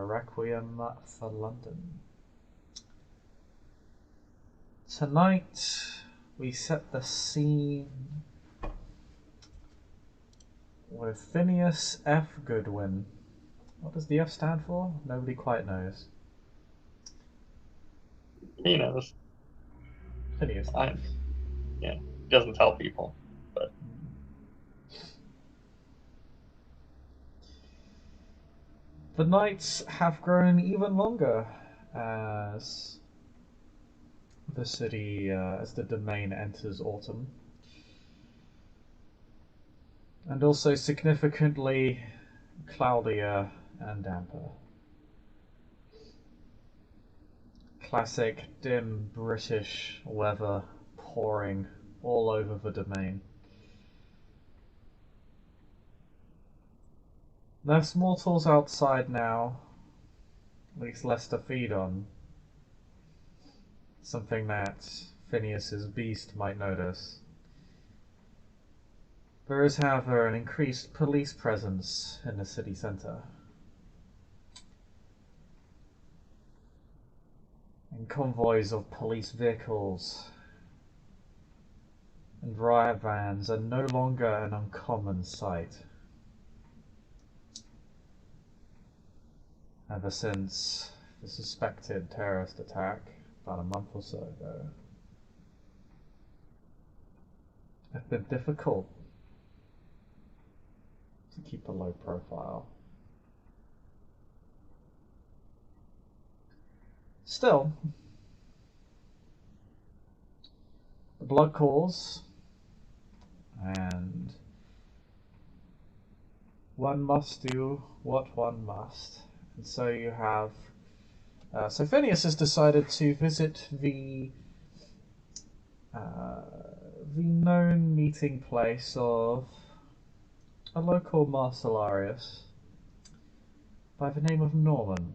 A Requiem for London. Tonight we set the scene with Phineas F. Goodwin. What does the F stand for? Nobody quite knows. He knows. Phineas knows. Yeah, doesn't tell people, but the nights have grown even longer as the city, as the domain enters autumn. And also significantly cloudier and damper. Classic dim British weather pouring all over the domain. There's mortals outside now, at least less to feed on. Something that Phineas's beast might notice. There is, however, an increased police presence in the city centre. And convoys of police vehicles and riot vans are no longer an uncommon sight. Ever since the suspected terrorist attack about a month or so ago, it's been difficult to keep a low profile. Still, the blood calls, and one must do what one must. And so you have... so Phineas has decided to visit the known meeting place of a local Marcellarius by the name of Norman.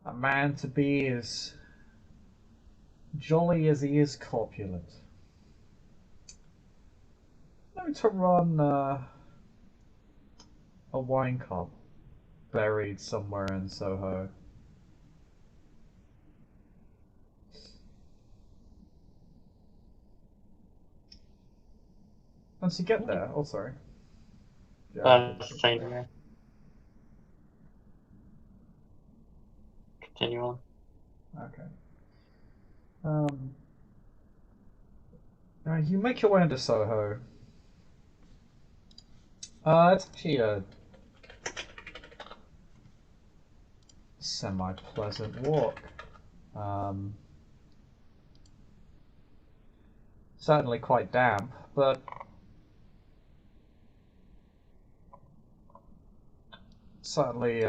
A man to be as jolly as he is corpulent. Known to run a wine cup buried somewhere in Soho. Once you get there, oh sorry. same here. Continue on. Okay. Now you make your way into Soho. It's actually a semi-pleasant walk. Certainly quite damp, but certainly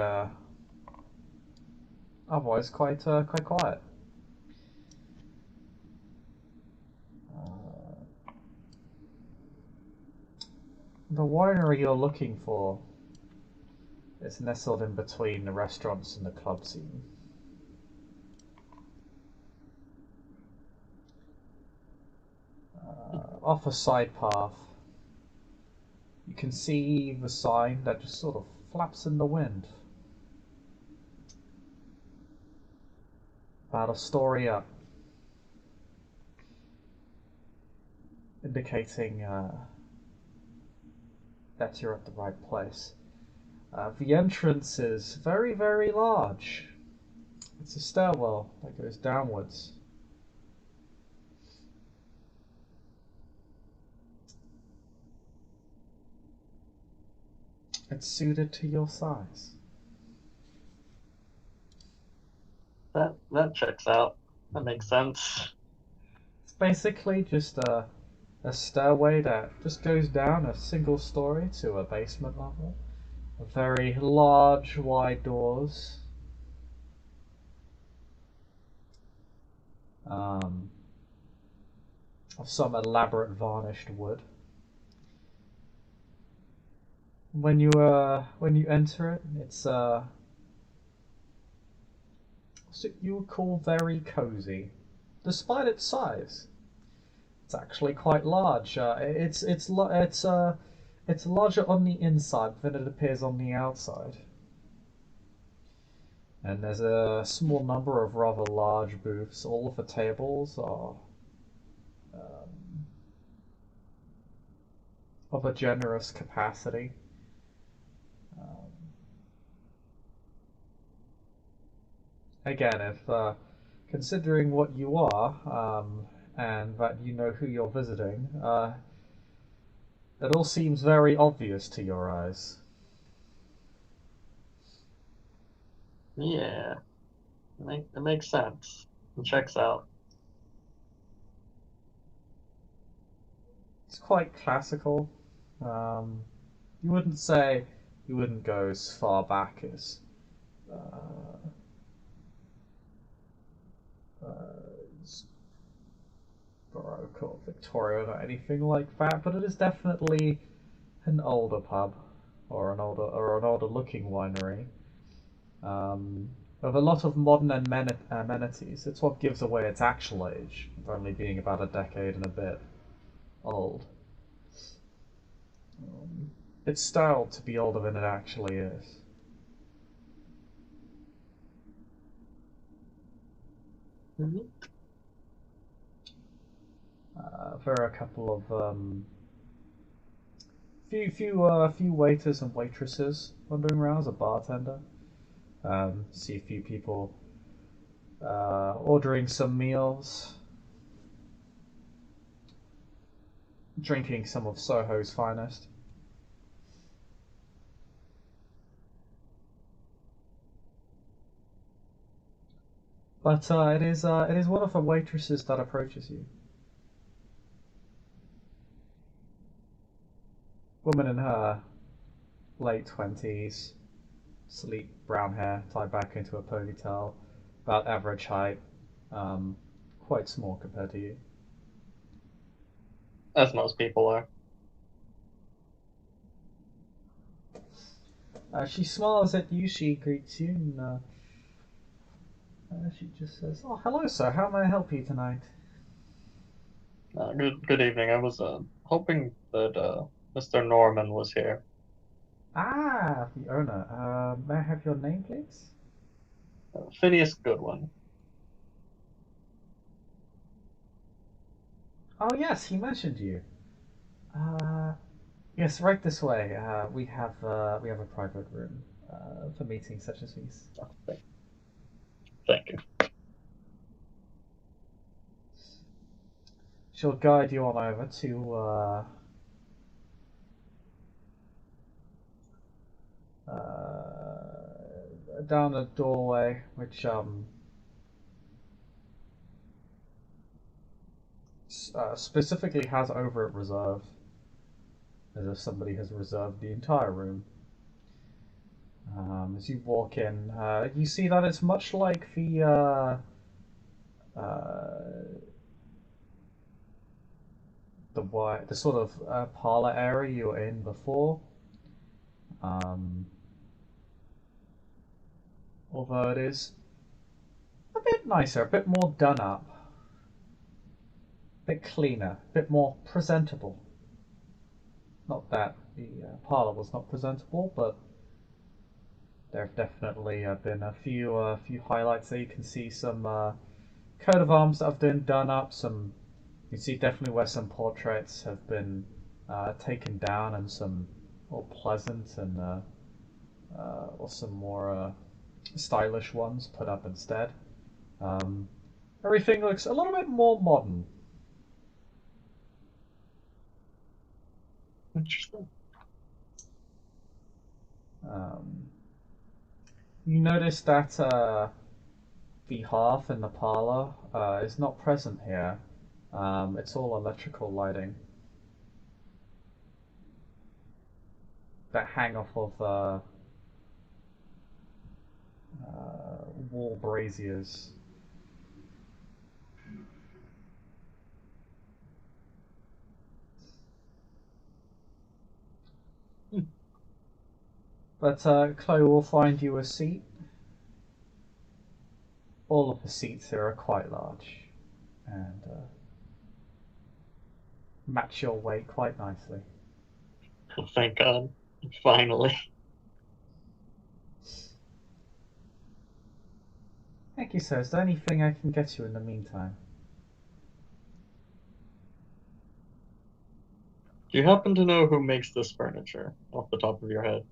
otherwise quite quiet. The winery you're looking for is nestled in between the restaurants and the club scene. Off a side path, you can see the sign that just sort of flaps in the wind. About a story up, indicating that you're at the right place. The entrance is very, very large. It's a stairwell that goes downwards. It's suited to your size. That checks out. That makes sense. It's basically just a stairway that just goes down a single story to a basement level. Very large, wide doors. Of some elaborate varnished wood. When you enter it, it's what you would call very cozy, despite its size. It's actually quite large. It's It's larger on the inside than it appears on the outside. And there's a small number of rather large booths. All of the tables are of a generous capacity. Again, if considering what you are and that you know who you're visiting, it all seems very obvious to your eyes. Yeah, it makes sense. It checks out. It's quite classical. Um, you wouldn't say you wouldn't go as far back as uh, Baroque or Victorian or anything like that, but it is definitely an older pub or an older looking winery. With a lot of modern amenities. It's what gives away its actual age, of only being about a decade and a bit old. It's styled to be older than it actually is. Mhm. There are a couple of few waiters and waitresses wandering around as a bartender. See a few people ordering some meals, drinking some of Soho's finest. But it is one of the waitresses that approaches you. Woman in her late 20s, sleek brown hair tied back into a ponytail, about average height, um, quite small compared to you. As most people are. She smiles at you, she greets you, and she just says, "Oh, hello, sir. How may I help you tonight?" Good evening. I was hoping that Mr. Norman was here. Ah, the owner. May I have your name, please? Phineas Goodwin. Oh, yes, he mentioned you. Uh, yes, right this way. We have a private room for meetings such as these. Oh, thank you. She'll guide you on over to down a doorway, which specifically has over it reserved, as if somebody has reserved the entire room. As you walk in, you see that it's much like uh, the sort of parlor area you were in before. Um, Although it is a bit nicer, a bit more done up, a bit cleaner, a bit more presentable. Not that the parlor was not presentable, but there have definitely been a few highlights there. You can see some coat of arms that have been done up. You can see definitely where some portraits have been taken down, and some more pleasant and or some more stylish ones put up instead. Um, Everything looks a little bit more modern. Interesting. Um, you notice that the hearth in the parlor is not present here. It's all electrical lighting that hang off of wall braziers. Hmm. But Chloe will find you a seat. All of the seats here are quite large and match your weight quite nicely. Thank God. Finally. Thank you, sir. Is there anything I can get you in the meantime? Do you happen to know who makes this furniture off the top of your head?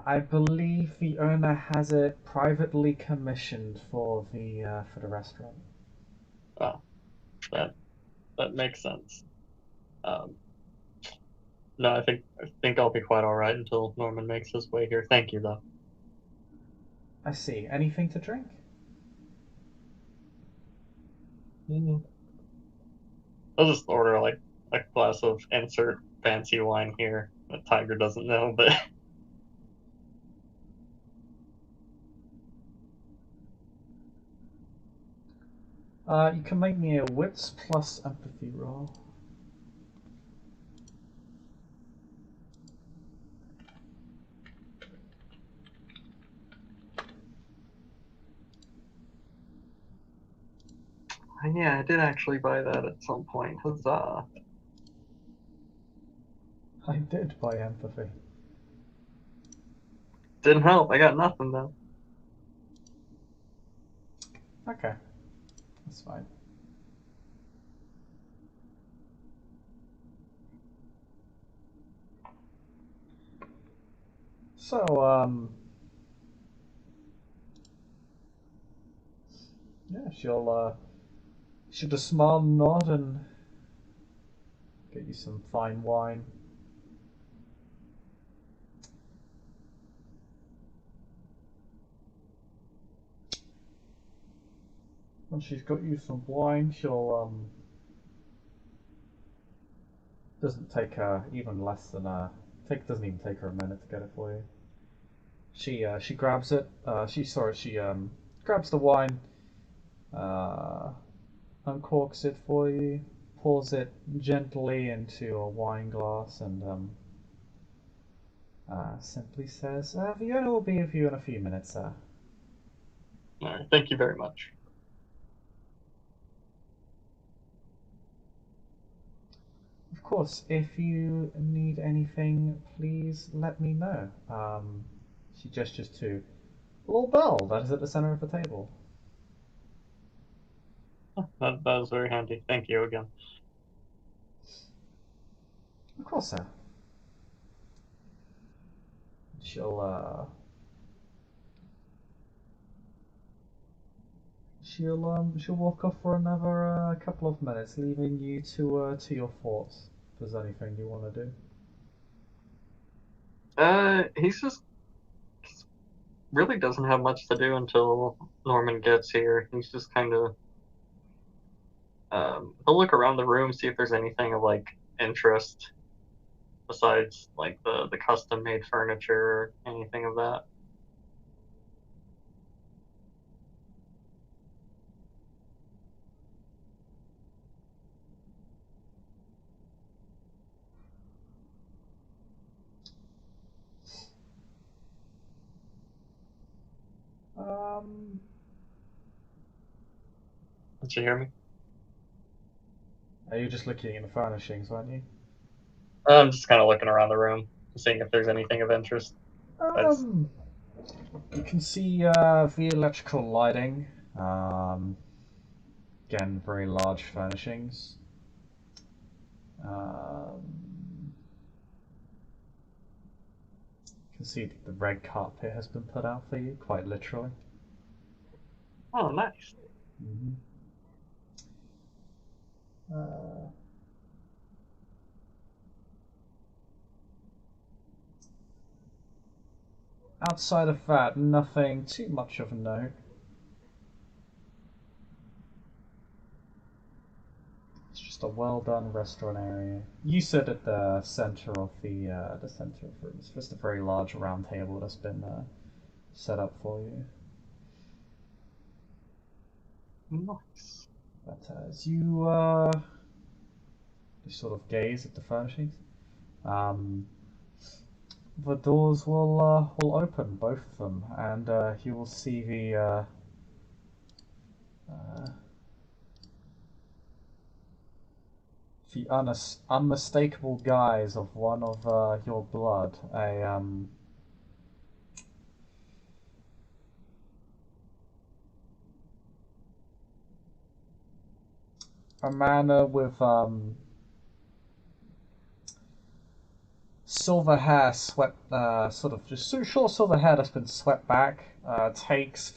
I believe the owner has it privately commissioned for the restaurant. Ah, that that makes sense. Um, no, I think I'll be quite all right until Norman makes his way here. Thank you, though. I see. Anything to drink? Mm. I'll just order like a glass of insert fancy wine here that Tiger doesn't know, but You can make me a wits plus empathy roll. yeah, I did actually buy that at some point. Huzzah! I did buy empathy. Didn't help. I got nothing though. Okay, that's fine. So, yeah, she'll just smile and nod and get you some fine wine. Once she's got you some wine, she'll doesn't take her even less than doesn't even take her a minute to get it for you. She grabs it. She grabs the wine, uh, uncorks it for you, pours it gently into a wine glass, and simply says, "The owner will be with you in a few minutes, sir." All right, thank you very much. Of course, if you need anything, please let me know. She gestures to a little bell that is at the center of the table. That was very handy. Thank you again. Of course, sir. She'll she'll walk off for another couple of minutes, leaving you to your thoughts. If there's anything you want to do. He's really doesn't have much to do until Norman gets here. He's just kind of he'll look around the room, see if there's anything of like interest besides like the custom made furniture or anything of that. Um, Did you hear me? are you just looking at the furnishings, aren't you? I'm just kind of looking around the room, seeing if there's anything of interest. That's Um, you can see the electrical lighting. Um, Again, very large furnishings. Um, you can see the red carpet has been put out for you, quite literally. oh nice. Mm-hmm. Uh, Outside of that, nothing too much of a note. It's just a well done restaurant area. You sit at the center of the center of the room. It's just a very large round table that's been set up for you. Nice. But as you sort of gaze at the furnishings, um, the doors will open, both of them, and you will see the uh, the unmistakable guise of one of your blood, a man with silver hair swept, sort of just short silver hair that's been swept back, takes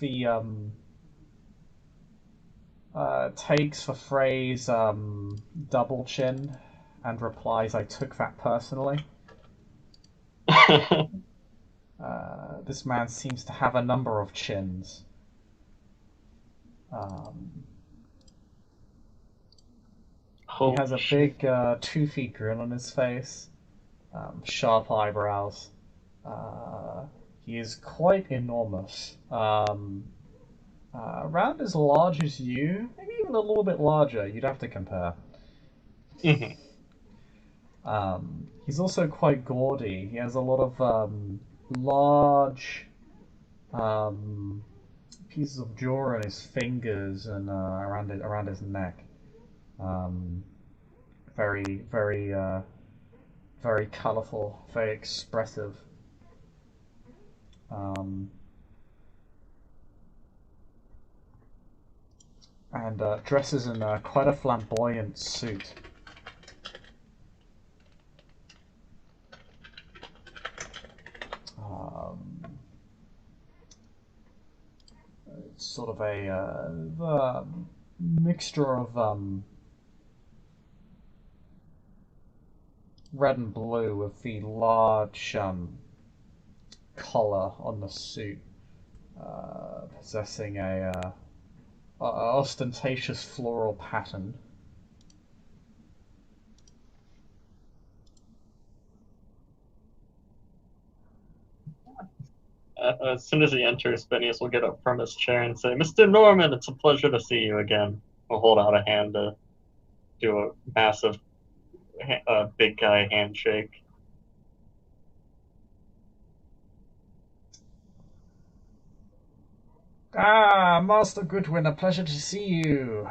the phrase double chin and replies, "I took that personally." This man seems to have a number of chins. He has a big toothy grin on his face, sharp eyebrows. He is quite enormous. Around as large as you, maybe even a little bit larger. You'd have to compare. He's also quite gaudy. He has a lot of large pieces of jewelry on his fingers and around his neck. Very, very, very colourful, very expressive. And dresses in quite a flamboyant suit. It's sort of a mixture of red and blue with the large collar on the suit, possessing a ostentatious floral pattern. As soon as he enters, Phineas will get up from his chair and say, "Mr. Norman, it's a pleasure to see you again." We'll hold out a hand to do a massive big guy handshake. Ah, Master Goodwin, a pleasure to see you.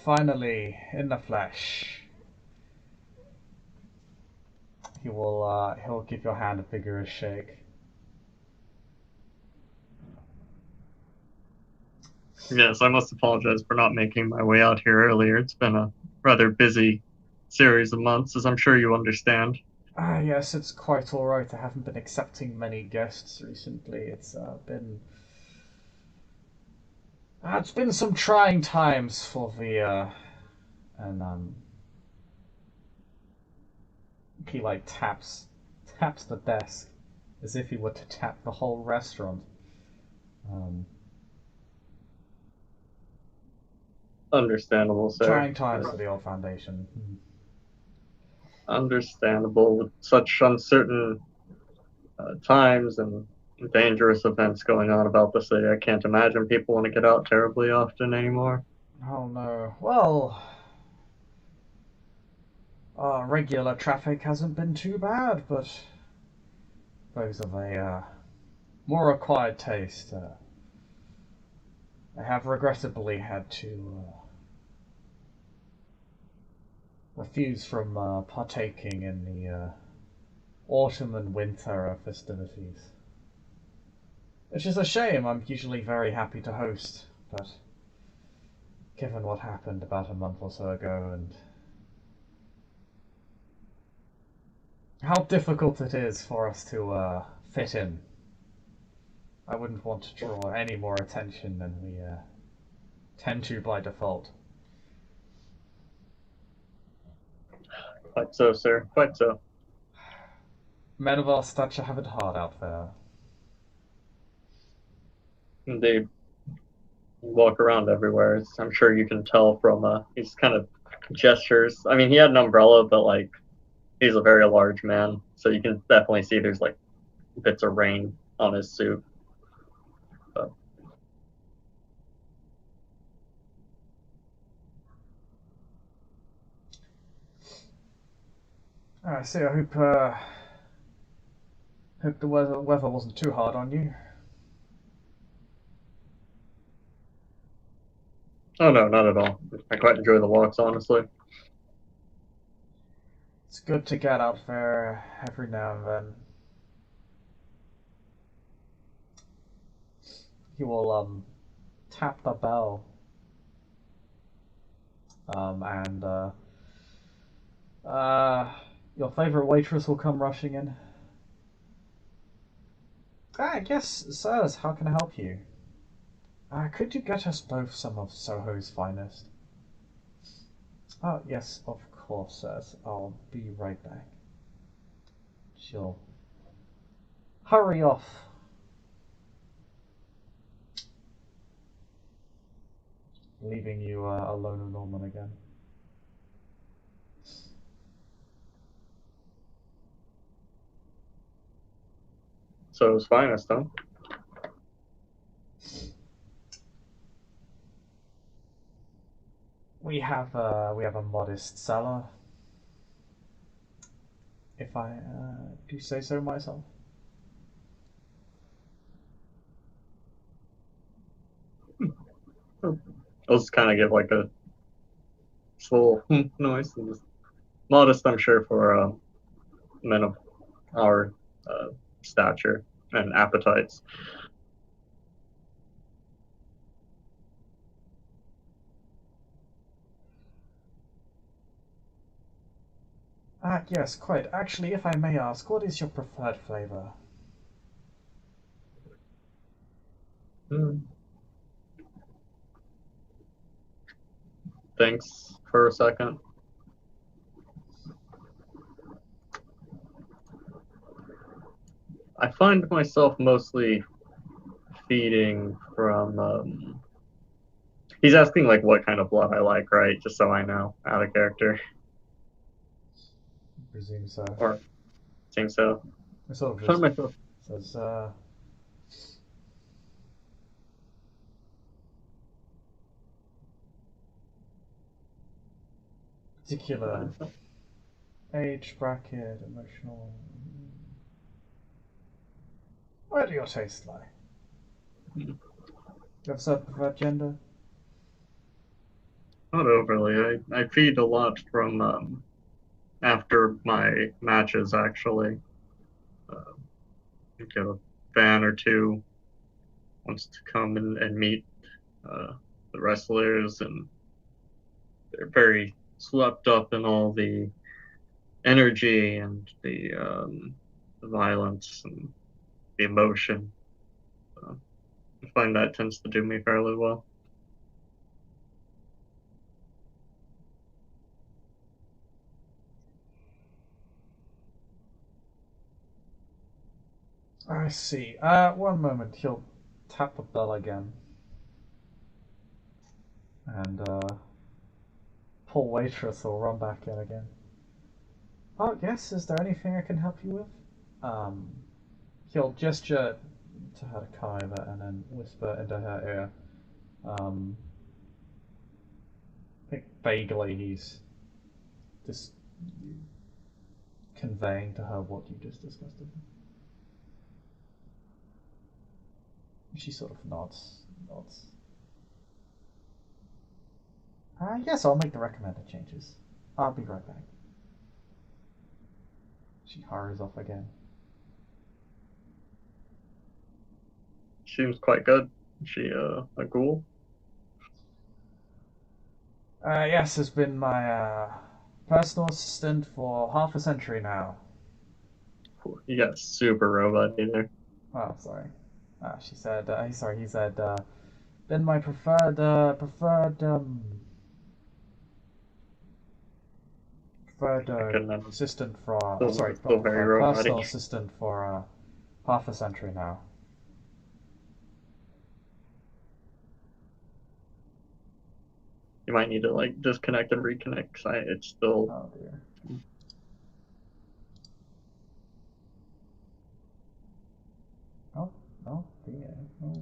Finally, in the flesh. He'll give your hand a vigorous shake. Yes, I must apologize for not making my way out here earlier. It's been a rather busy series of months, as I'm sure you understand. Ah, yes, it's quite alright. I haven't been accepting many guests recently. It's been some trying times for the and he like taps the desk as if he were to tap the whole restaurant. Understandable, sir. Trying times for the old foundation. Understandable with such uncertain times and dangerous events going on about the city. I can't imagine people want to get out terribly often anymore. Oh no. Well, regular traffic hasn't been too bad, but those of a more acquired taste, I have regrettably had to refuse from partaking in the autumn and winter festivities. Which is a shame. I'm usually very happy to host, but given what happened about a month or so ago and how difficult it is for us to fit in, I wouldn't want to draw any more attention than we tend to by default. Quite so, sir. Quite so. Men of our stature have it hard out there. They walk around everywhere. I'm sure you can tell from his kind of gestures. I mean, he had an umbrella, but like he's a very large man, so you can definitely see there's like bits of rain on his suit. So. I see. I hope the weather wasn't too hard on you. Oh no, not at all. I quite enjoy the walks, honestly. It's good to get out there every now and then. He will tap the bell and your favorite waitress will come rushing in. Yes, sirs, how can I help you? Could you get us both some of Soho's finest? Oh, yes, of course, sirs. I'll be right back. She'll hurry off. Leaving you alone with Norman again. So it was finest, huh? We have a modest cellar, if I do say so myself. I'll just kind of give like a full noise. Modest, I'm sure, for men of our stature and appetites. Yes, quite. Actually, if I may ask, what is your preferred flavor? Hmm. Thanks for a second. I find myself mostly feeding from. He's asking like what kind of blood I like, right? Just so I know, out of character. I presume so. Or think so. I sort of I find just myself. says, particular age bracket, emotional. Where do your tastes lie? Do you have a certain preferred gender? Not overly. I feed a lot from after my matches actually. Uh, I get a fan or two wants to come and meet uh, the wrestlers, and they're very swept up in all the energy and the violence and the emotion. I find that tends to do me fairly well. I see. One moment. He'll tap the bell again. And, poor waitress will run back in again. Oh, yes, is there anything I can help you with? Um, he'll gesture to her to come over and then whisper into her ear. I think vaguely he's just conveying to her what you just discussed with him. She sort of nods. Yes, I'll make the recommended changes. I'll be right back. She hurries off again. Seems quite good. Is she a ghoul? Yes, has been my personal assistant for half a century now. You got super robot either. Oh, sorry. She said. Sorry, he said. Been my preferred I couldn't understand. assistant for. Sorry, not Still very preferred. Personal robotic. assistant for half a century now. You might need to like disconnect and reconnect. 'Cause it's still. Oh dear. Oh, oh dear. Oh.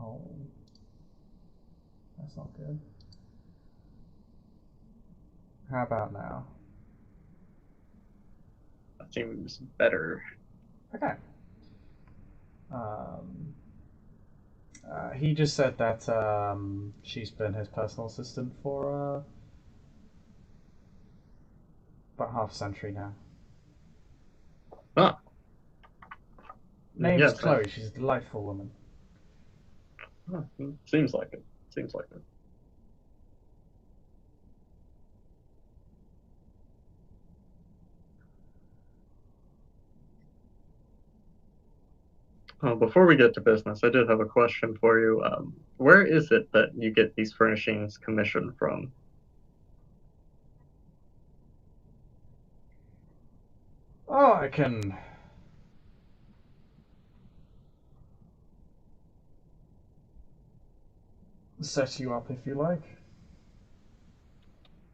Oh. That's not good. How about now? That seems better. Okay. Um, He just said that she's been his personal assistant for about half a century now. Ah, Name's yes, Chloe. She's a delightful woman. seems like it. Seems like it. Before we get to business, I did have a question for you. Where is it that you get these furnishings commissioned from? Oh, I can set you up if you like.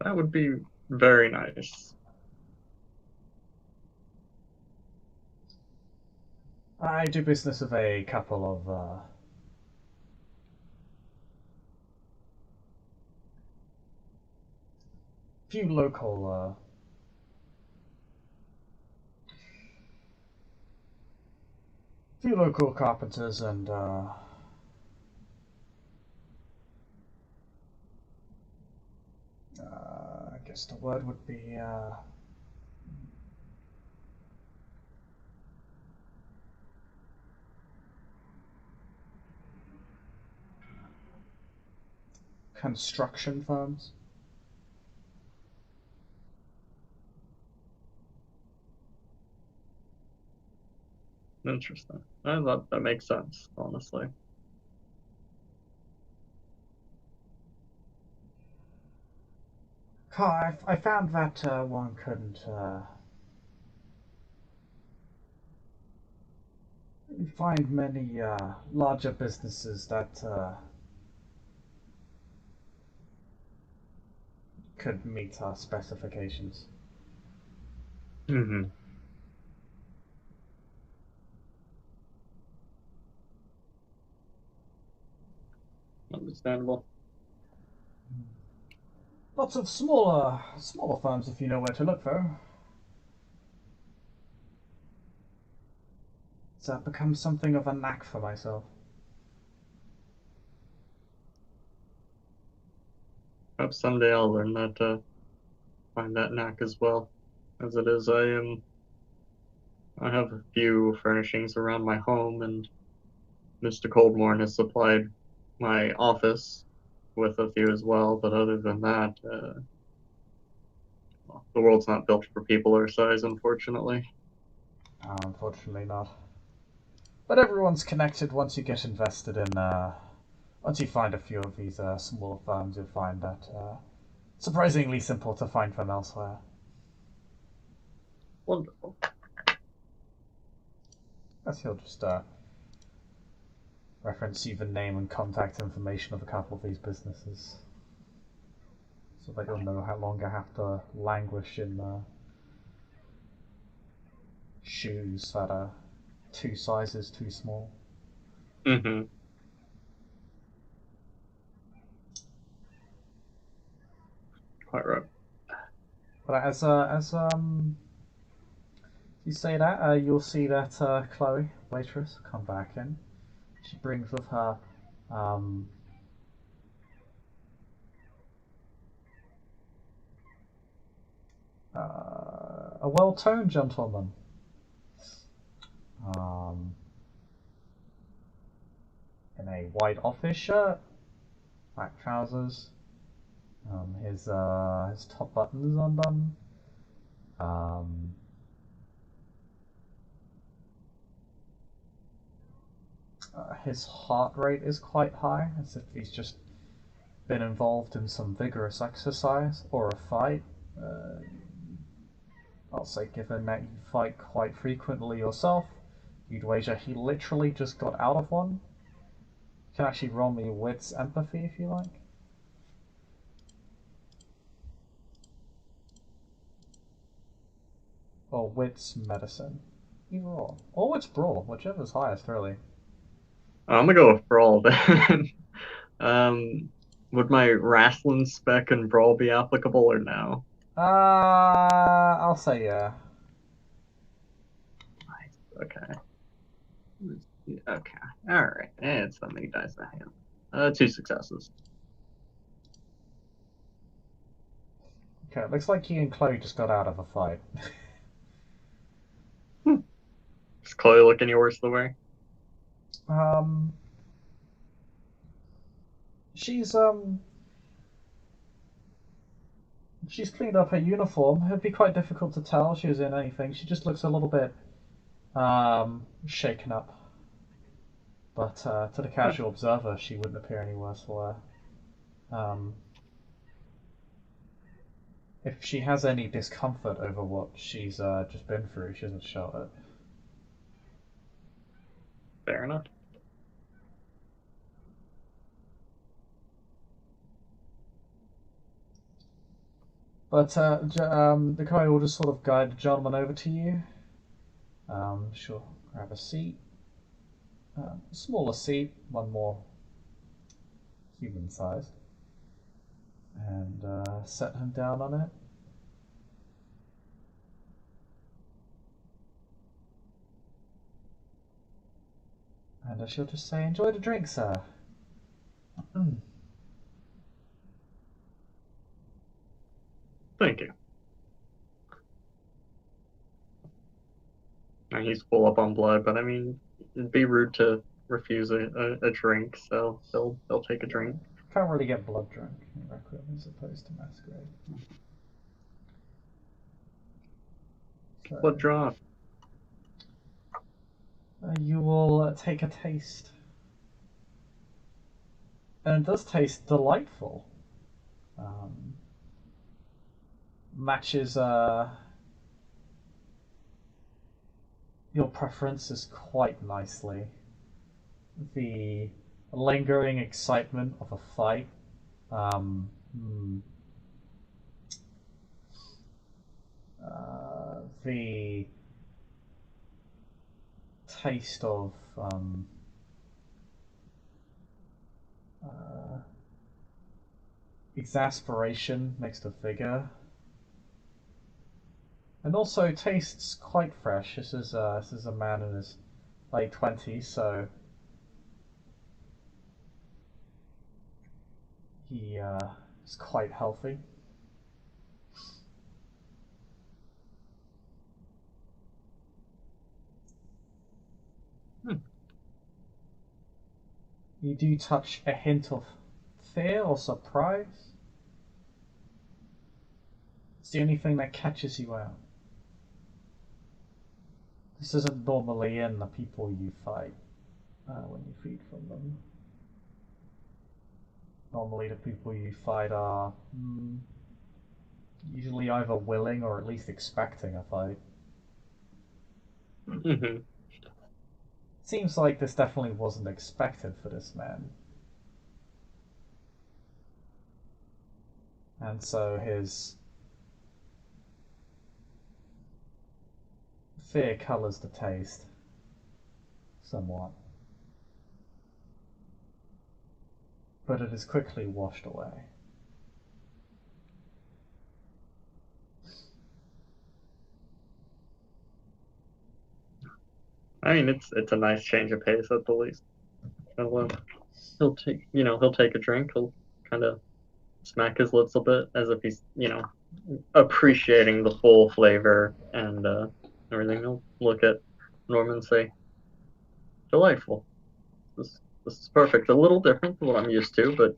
That would be very nice. I do business with a couple of few local carpenters and I guess the word would be construction firms. Interesting. That makes sense, honestly. I found that one couldn't find many larger businesses that could meet our specifications. Hmm. Understandable. Lots of smaller firms if you know where to look for. It's become something of a knack for myself. Perhaps someday I'll learn that find that knack as well. As it is, I have a few furnishings around my home, and Mr. Coldmorn has supplied my office with a few as well. But other than that, well, the world's not built for people our size, unfortunately. Unfortunately not. But everyone's connected once you get invested in. Once you find a few of these smaller firms, you'll find that surprisingly simple to find from elsewhere. Wonderful. As he'll just reference even name and contact information of a couple of these businesses, so that you'll know how long I have to languish in shoes that are 2 sizes too small. Hmm. Quite right. But as you say that, you'll see that Chloe, waitress, come back in. She brings with her um, a well-toned gentleman. Um, in a white office shirt, black trousers. His top button is undone. Um, his heart rate is quite high, as if he's just been involved in some vigorous exercise or a fight. Uh, I'll say, given that you fight quite frequently yourself, you'd wager he literally just got out of one. You can actually roll me wits empathy if you like. Or wits medicine. Either or wits brawl, whichever's highest, really. I'm gonna go with Brawl then. Would my Wrestling spec and Brawl be applicable or no? I'll say yeah. Nice. Okay. Okay. All right. It's how many dice I have? 2 successes. Okay, looks like you and Chloe just got out of a fight. Is Chloe look any worse the way? um, she's um, she's cleaned up her uniform. It'd be quite difficult to tell she was in anything. She just looks a little bit shaken up. But to the casual observer, she wouldn't appear any worse for her. If she has any discomfort over what she's just been through, she doesn't show it. Fair enough. But the guy will just sort of guide the gentleman over to you. Sure, grab a seat. Smaller seat, one more human size. And set him down on it. And she'll just say, "Enjoy the drink, sir." Thank you. And he's full up on blood, but I mean, it'd be rude to refuse a drink, so they'll take a drink. Can't really get blood drunk in Requiem as opposed to Masquerade. So, Blood draw. you will take a taste. And it does taste delightful. Matches your preferences quite nicely. The lingering excitement of a fight. Um, the taste of exasperation mixed with vigor. And also tastes quite fresh. This is a man in his late 20s, so he is quite healthy. You do touch a hint of fear or surprise. It's the only thing that catches you out. This isn't normally in the people you fight when you feed from them. Normally, the people you fight are usually either willing or at least expecting a fight. Mm-hmm. Seems like this definitely wasn't expected for this man. And so his fear colours the taste somewhat. But it is quickly washed away. I mean, it's a nice change of pace at the least. He'll take a drink. He'll kind of smack his lips a bit as if he's appreciating the full flavor and everything. He'll look at Norman and say, "Delightful. This is perfect. A little different than what I'm used to, but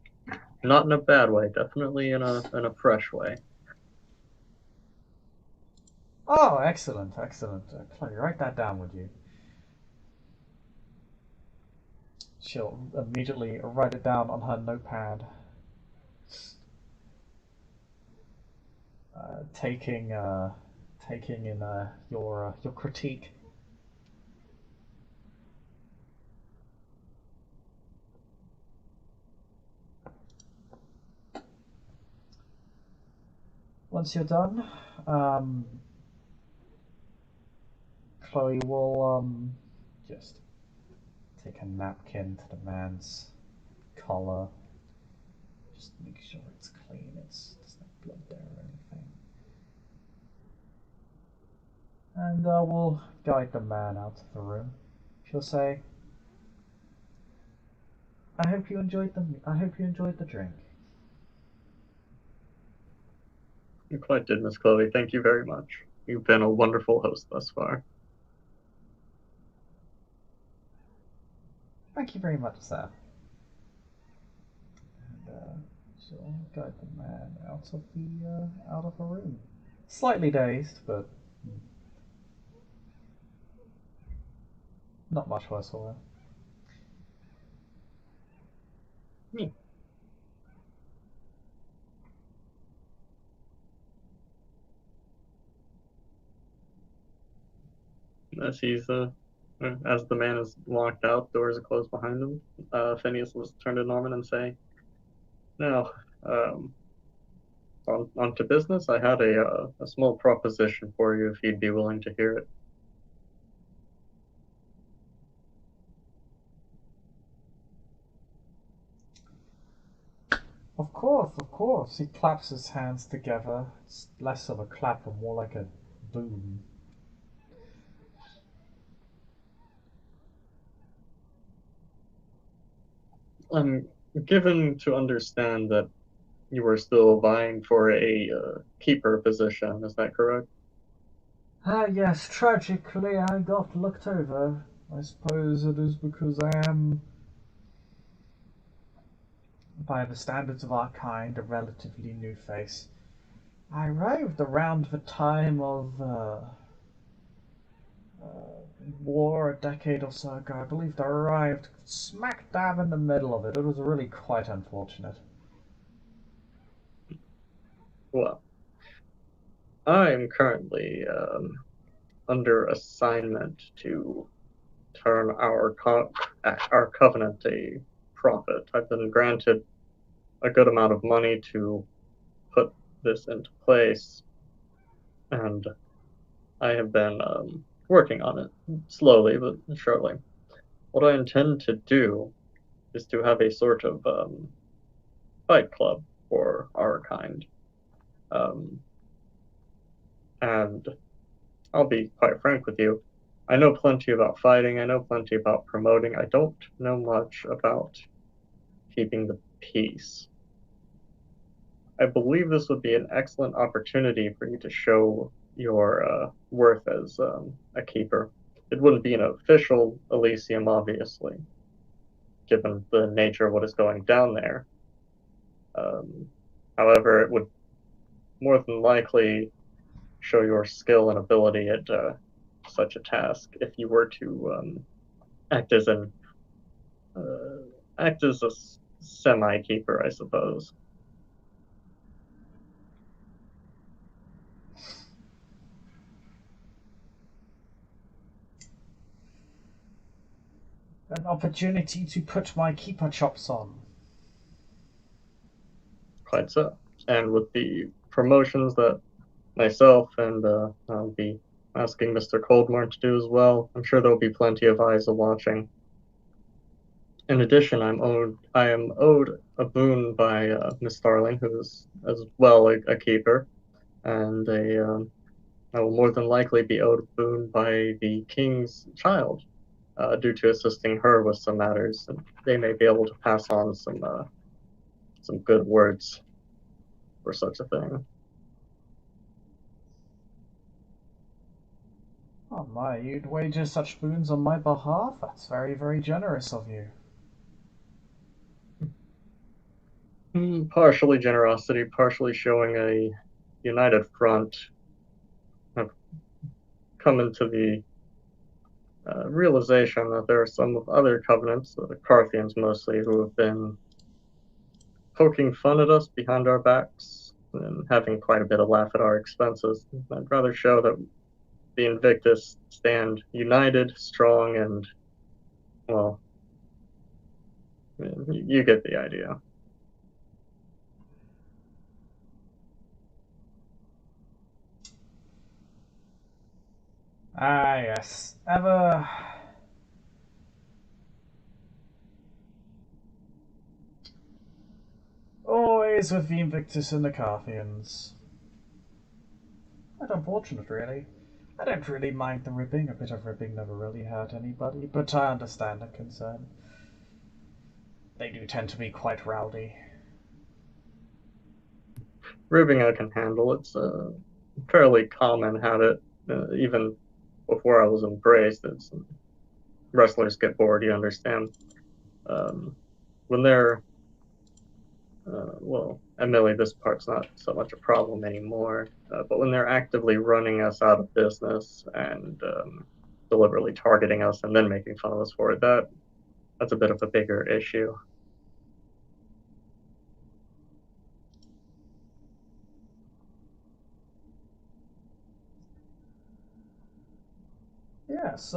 not in a bad way. Definitely in a fresh way." Oh, excellent, excellent. Chloe, write that down, would you? She'll immediately write it down on her notepad. Taking in your critique. Once you're done, Chloe will just take a napkin to the man's collar. Just make sure it's clean. There's no blood there or anything. And we'll guide the man out of the room. She'll say, I hope you enjoyed the drink. You quite did, Miss Chloe. Thank you very much. You've been a wonderful host thus far. Thank you very much, sir. And she'll guide the man out of the room. Slightly dazed, but not much worse for her. Hmm. As as the man is walked out, doors are closed behind him. Phineas will turn to Norman and say, "Now, um, on to business. I had a small proposition for you, if you'd be willing to hear it." Of course, of course. He claps his hands together. It's less of a clap and more like a boom. I'm given to understand that you are still vying for a keeper position. Is that correct? Ah, yes, tragically I got looked over. I suppose it is because I am, by the standards of our kind, a relatively new face. I arrived around the time of war a decade or so ago. I believe I arrived smack dab in the middle of it. It was really quite unfortunate. Well, I'm currently under assignment to turn our covenant a profit. I've been granted a good amount of money to put this into place, and I have been working on it slowly but surely. What I intend to do is to have a sort of fight club for our kind. Um, and I'll be quite frank with you. I know plenty about fighting, I know plenty about promoting. I don't know much about keeping the peace. I believe this would be an excellent opportunity for you to show your worth as a keeper. It wouldn't be an official Elysium, obviously, given the nature of what is going down there. Um, However, it would more than likely show your skill and ability at such a task if you were to act as an uh, act as a semi keeper, I suppose. An opportunity to put my keeper chops on. Quite so. And with the promotions that myself and I'll be asking Mr. Coldmore to do as well, I'm sure there'll be plenty of eyes watching. In addition, I am owed a boon by Miss Starling, who is as well a keeper, and I will more than likely be owed a boon by the king's child, due to assisting her with some matters, and they may be able to pass on some good words for such a thing. Oh my, you'd wager such boons on my behalf? That's very, very generous of you. Partially generosity, partially showing a united front. I've come into the realization that there are some other covenants, the Carthians mostly, who have been poking fun at us behind our backs and having quite a bit of laugh at our expenses. I'd rather show that the Invictus stand united, strong, and, well, you get the idea. Ah, yes. Ever. Always with the Invictus and the Carthians. Quite unfortunate, really. I don't really mind the ribbing. A bit of ribbing never really hurt anybody, but I understand the concern. They do tend to be quite rowdy. Ribbing I can handle. It's a fairly common habit, even before I was embraced. It's wrestlers get bored. You understand. Um, when they're well, admittedly, this part's not so much a problem anymore. But when they're actively running us out of business and deliberately targeting us and then making fun of us for it, that's a bit of a bigger issue. Yes,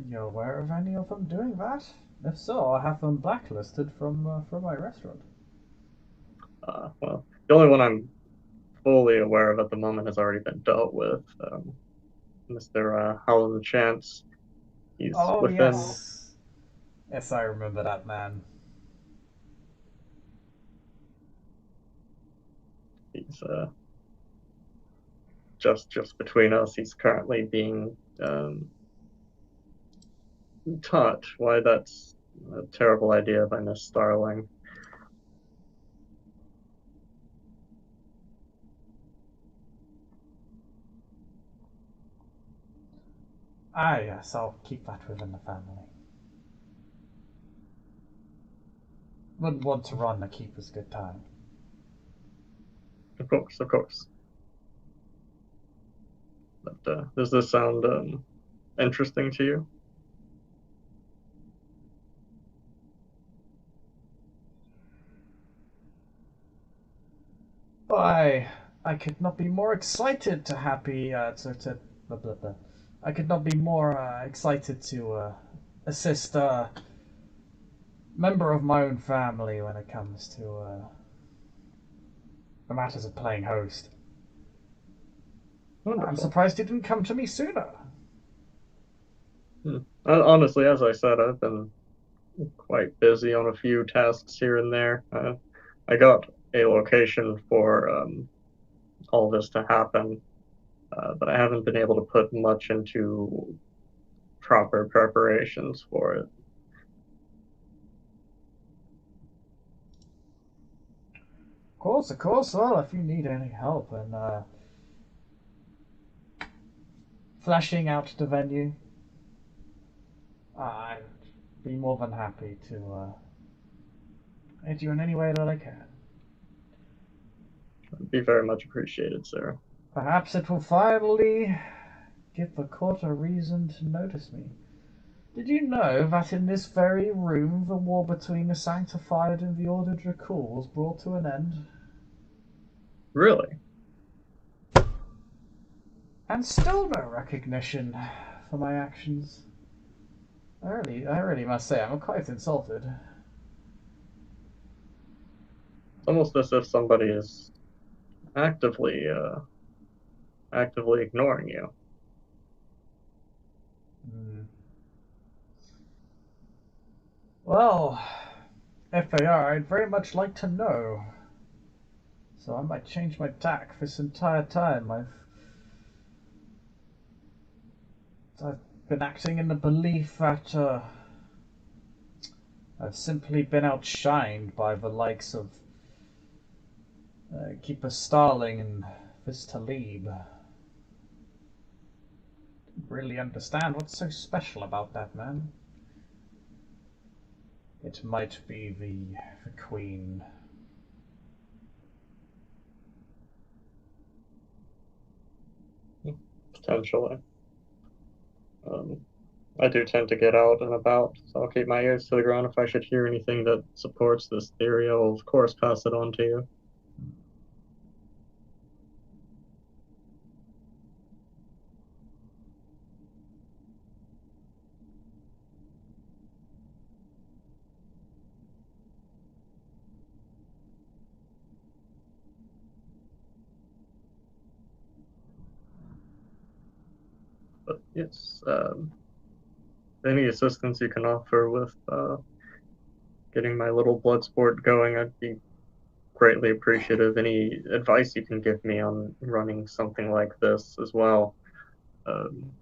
you're aware of any of them doing that? If so, I have them blacklisted from my restaurant. Well, the only one I'm fully aware of at the moment has already been dealt with. Mr. Howland the Chance. He's Oh, within. yes. Yes, I remember that man. He's just between us. He's currently being taught why that's a terrible idea by Miss Starling. Ah, yes, I'll keep that within the family. Wouldn't want to run the keeper's good time. Of course, of course. But does this sound interesting to you? Why, I could not be more excited to happy to blah, blah, blah. I could not be more excited to assist a member of my own family when it comes to the matters of playing host. I'm Wonderful. surprised you didn't come to me sooner. Hmm. Honestly, as I said, I've been quite busy on a few tasks here and there. I got a location for all this to happen, but I haven't been able to put much into proper preparations for it. Of course. Well, if you need any help in flashing out the venue, I'd be more than happy to aid you in any way that I can. It'd be very much appreciated, sir. Perhaps it will finally give the court a reason to notice me. Did you know that in this very room the war between the Sanctified and the Order Dracul was brought to an end? Really? And still no recognition for my actions. I really must say I'm quite insulted. It's almost as if somebody is actively actively ignoring you. Hmm. Well, if they are, I'd very much like to know. So I might change my tack this entire time. I've been acting in the belief that I've simply been outshined by the likes of Keeper Starling and this Talib. Didn't really understand what's so special about that man. It might be the Queen. Potentially. Um, I do tend to get out and about, so I'll keep my ears to the ground. If I should hear anything that supports this theory, I'll of course pass it on to you. But yes, any assistance you can offer with getting my little blood sport going, I'd be greatly appreciative. Any advice you can give me on running something like this as well. Um,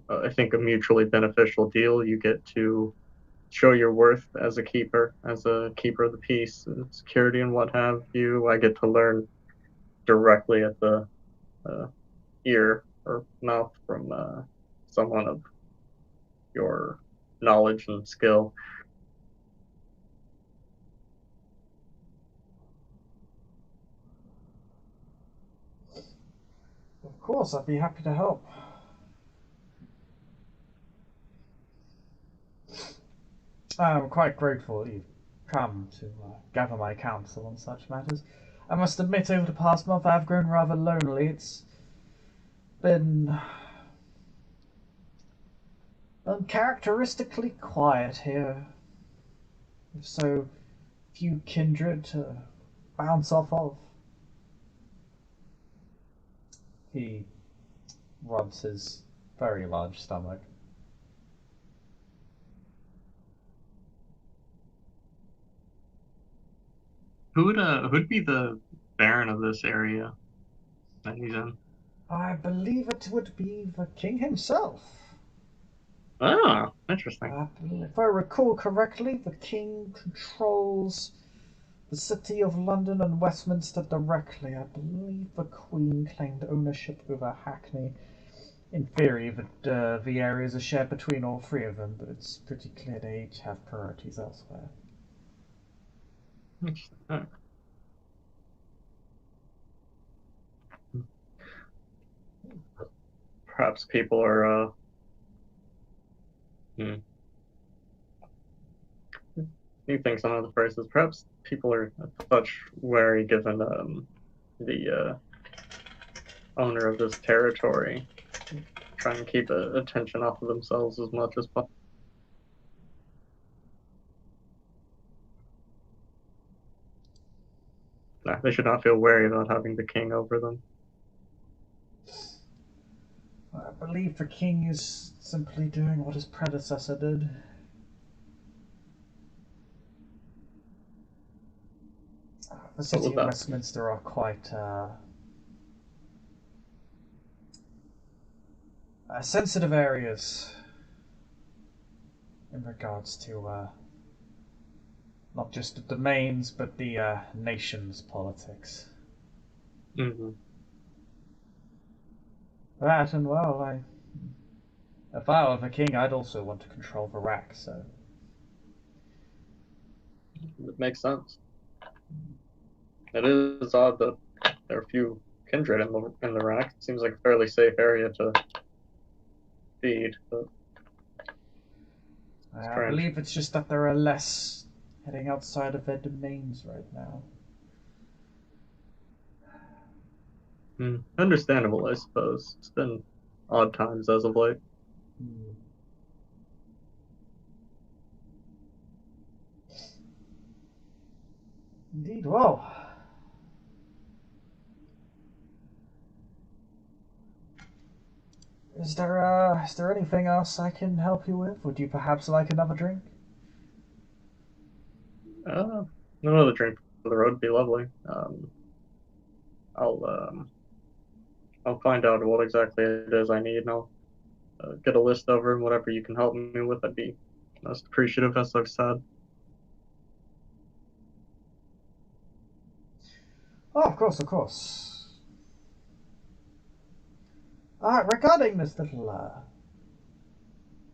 I think a mutually beneficial deal. You get to show your worth as a keeper of the peace and security and what have you. I get to learn directly at the uh, ear or mouth from someone of your knowledge and skill. Of course, I'd be happy to help. I'm quite grateful that you've come to gather my counsel on such matters. I must admit, over the past month I've grown rather lonely. It's been uncharacteristically quiet here, with so few kindred to bounce off of. He rubs his very large stomach. Who'd be the baron of this area that he's in? I believe it would be the king himself. Ah, interesting. If I recall correctly, the king controls the city of London and Westminster directly. I believe the Queen claimed ownership over Hackney. In theory, the areas are shared between all three of them, but it's pretty clear they each have priorities elsewhere. Interesting. Oh. Perhaps people are you think some of the phrases. Perhaps people are a touch wary given the owner of this territory try and keep attention off of themselves as much as possible. Nah, they should not feel wary about having the king over them. I believe the king is simply doing what his predecessor did. The city of Westminster are quite sensitive areas in regards to not just the domains but the nation's politics. Mm-hmm. That and well, if I were the king, I'd also want to control the rack. So it makes sense. It is odd that there are few kindred in the rack. It seems like a fairly safe area to feed, but I believe it's just that there are less heading outside of their domains right now. Understandable, I suppose. It's been odd times as of late. Indeed, well. Is there anything else I can help you with? Would you perhaps like another drink? Another drink for the road would be lovely. I'll find out what exactly it is I need, and I'll get a list over and whatever you can help me with. I'd be most appreciative, as I've said. Oh, of course, of course. Regarding this little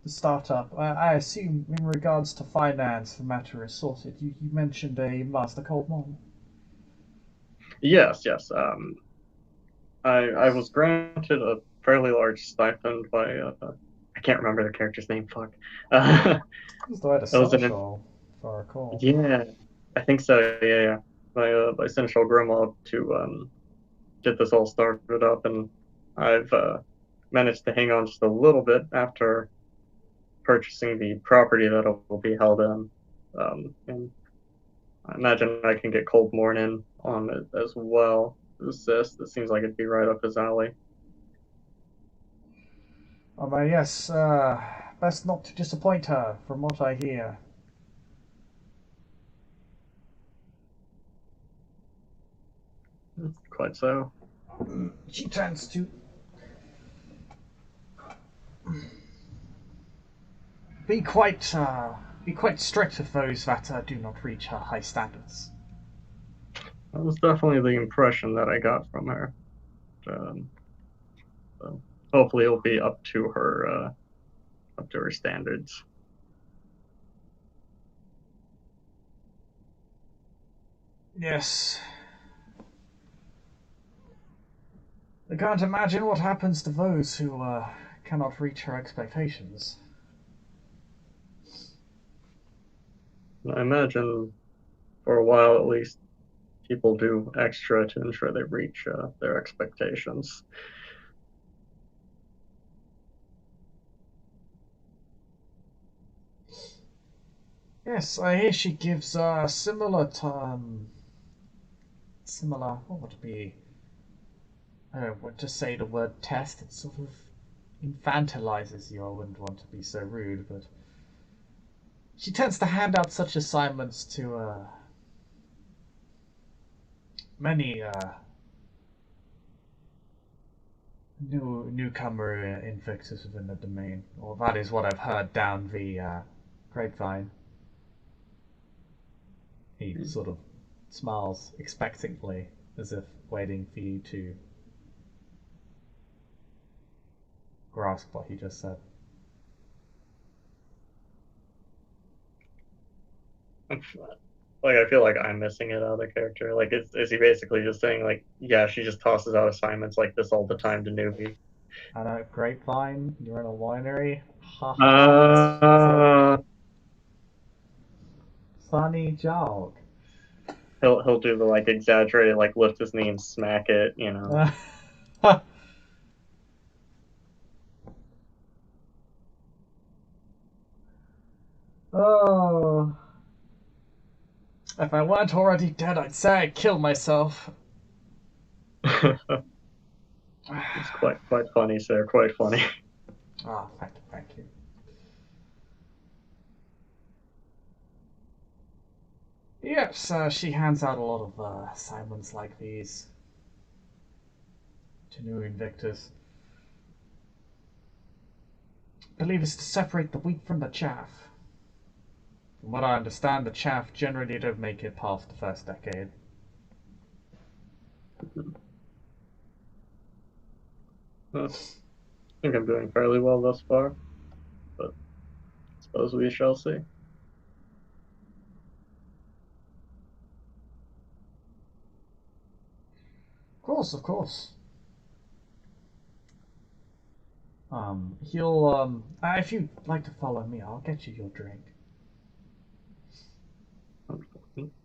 the startup, I assume in regards to finance, the matter is sorted. You mentioned a master cold mine. Yes, yes. I was granted a fairly large stipend by I can't remember the character's name. Fuck. It's the way to Seneschal, if I recall. Yeah, I think so. Yeah. By Seneschal Grimald to get this all started up, and I've managed to hang on just a little bit after purchasing the property that it will be held in. And I imagine I can get Cold Morning on it as well. Assist. It seems like it'd be right up his alley. Oh, yes. Best not to disappoint her, from what I hear. Quite so. She tends to be quite be quite strict with those that do not reach her high standards. That was definitely the impression that I got from her. Um, so hopefully, it'll be up to her standards. Yes. I can't imagine what happens to those who cannot reach her expectations. I imagine for a while at least, people do extra to ensure they reach their expectations. Yes, I hear she gives similar. What would it be? I don't want to say the word test. It sort of infantilizes you. I wouldn't want to be so rude, but she tends to hand out such assignments to many newcomer Invictus within the domain. Or that is what I've heard down the grapevine. He sort of smiles expectantly, as if waiting for you to grasp what he just said. Like I feel like I'm missing it out of the character. Like is he basically just saying like, yeah, she just tosses out assignments like this all the time to newbies? And a grapevine, you're in a winery. Ha ha. Uh, Funny joke. he'll do the like exaggerated like lift his knee and smack it, you know. Oh. If I weren't already dead, I'd say I killed myself. It's quite funny, sir. Quite funny. Ah, thank you, thank you. Yes, she hands out a lot of assignments like these to new Invictus. I believe it's to separate the wheat from the chaff. From what I understand, the chaff generally don't make it past the first decade. I think I'm doing fairly well thus far, but I suppose we shall see. Of course, of course. He'll if you'd like to follow me, I'll get you your drink.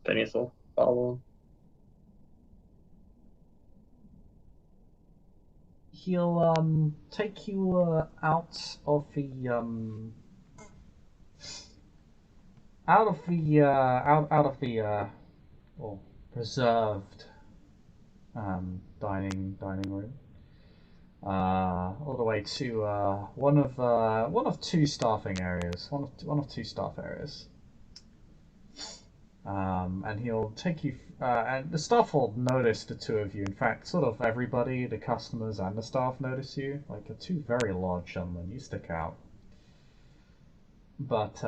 Phineas will follow He'll take you out of the well, preserved dining room, all the way to one of two staffing areas, one of two staff areas. And he'll take you, and the staff will notice the two of you. In fact, sort of everybody, the customers and the staff notice you. Like, you're two very large gentlemen, you stick out. But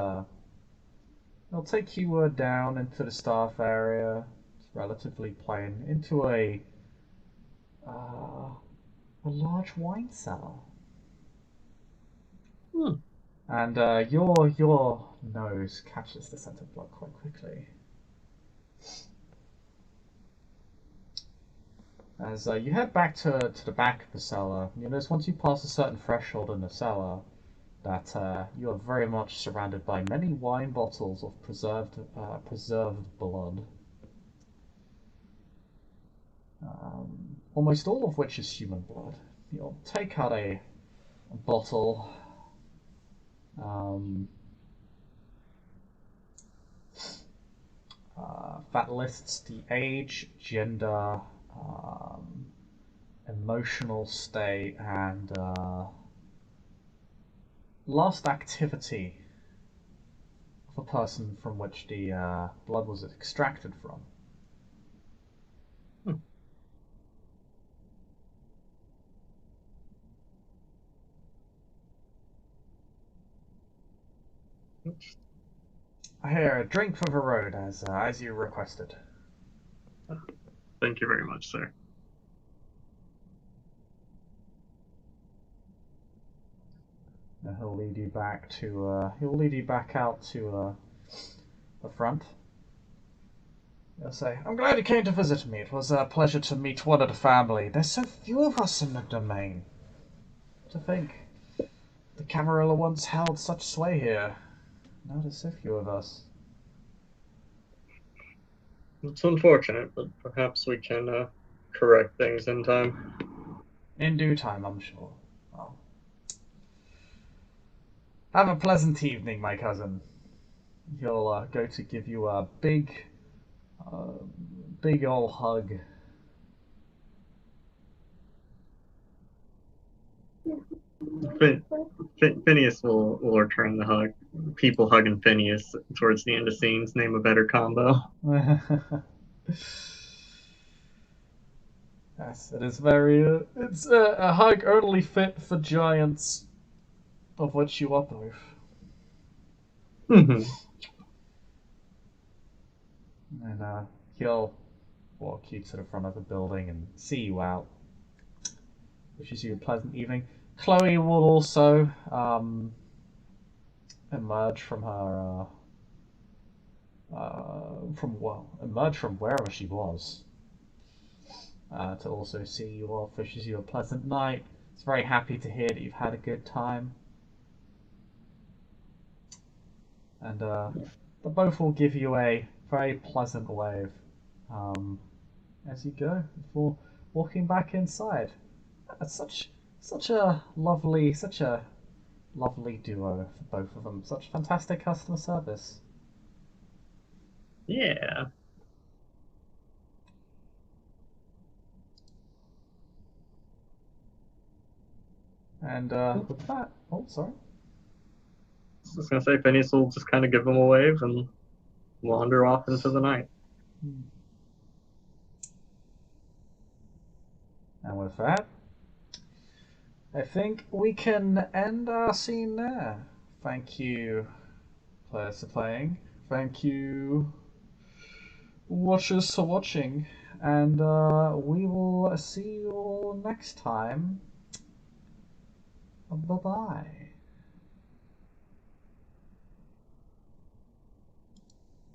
he'll take you down into the staff area. It's relatively plain, into a large wine cellar. Hmm. And your nose catches the scent of blood quite quickly. As you head back to the back of the cellar, you notice once you pass a certain threshold in the cellar that you are very much surrounded by many wine bottles of preserved blood. Almost all of which is human blood. You'll take out a bottle. Um, that lists the age, gender, emotional state, and last activity of a person from which the blood was extracted from. Hmm. Here, a drink for the road, as you requested. Thank you very much, sir. And he'll lead you back to. He'll lead you back out to the front. He'll say, "I'm glad you came to visit me. It was a pleasure to meet one of the family. There's so few of us in the domain. To think, the Camarilla once held such sway here. Now there's so few of us." It's unfortunate, but perhaps we can correct things in time. In due time, I'm sure. Well, have a pleasant evening, my cousin. He'll go to give you a uh, big ol' hug. Phineas will return the hug. People hugging Phineas towards the end of scenes. Name a better combo. Yes, it is very. It's a hug only fit for giants, of which you are both. And he'll walk you to the front of the building and see you out. Wishes you a pleasant evening. Chloe will also emerge from her emerge from wherever she was to also see you off. Wishes you a pleasant night. It's very happy to hear that you've had a good time. And the both will give you a very pleasant wave as you go before walking back inside. It's such a lovely duo for both of them. Such fantastic customer service. Yeah. And with that, oh sorry. I was gonna say Phineas will just kind of give him a wave and wander off into the night. And with that, I think we can end our scene there. Thank you, players, for playing. Thank you, watchers, for watching. And we will see you all next time. Bye bye.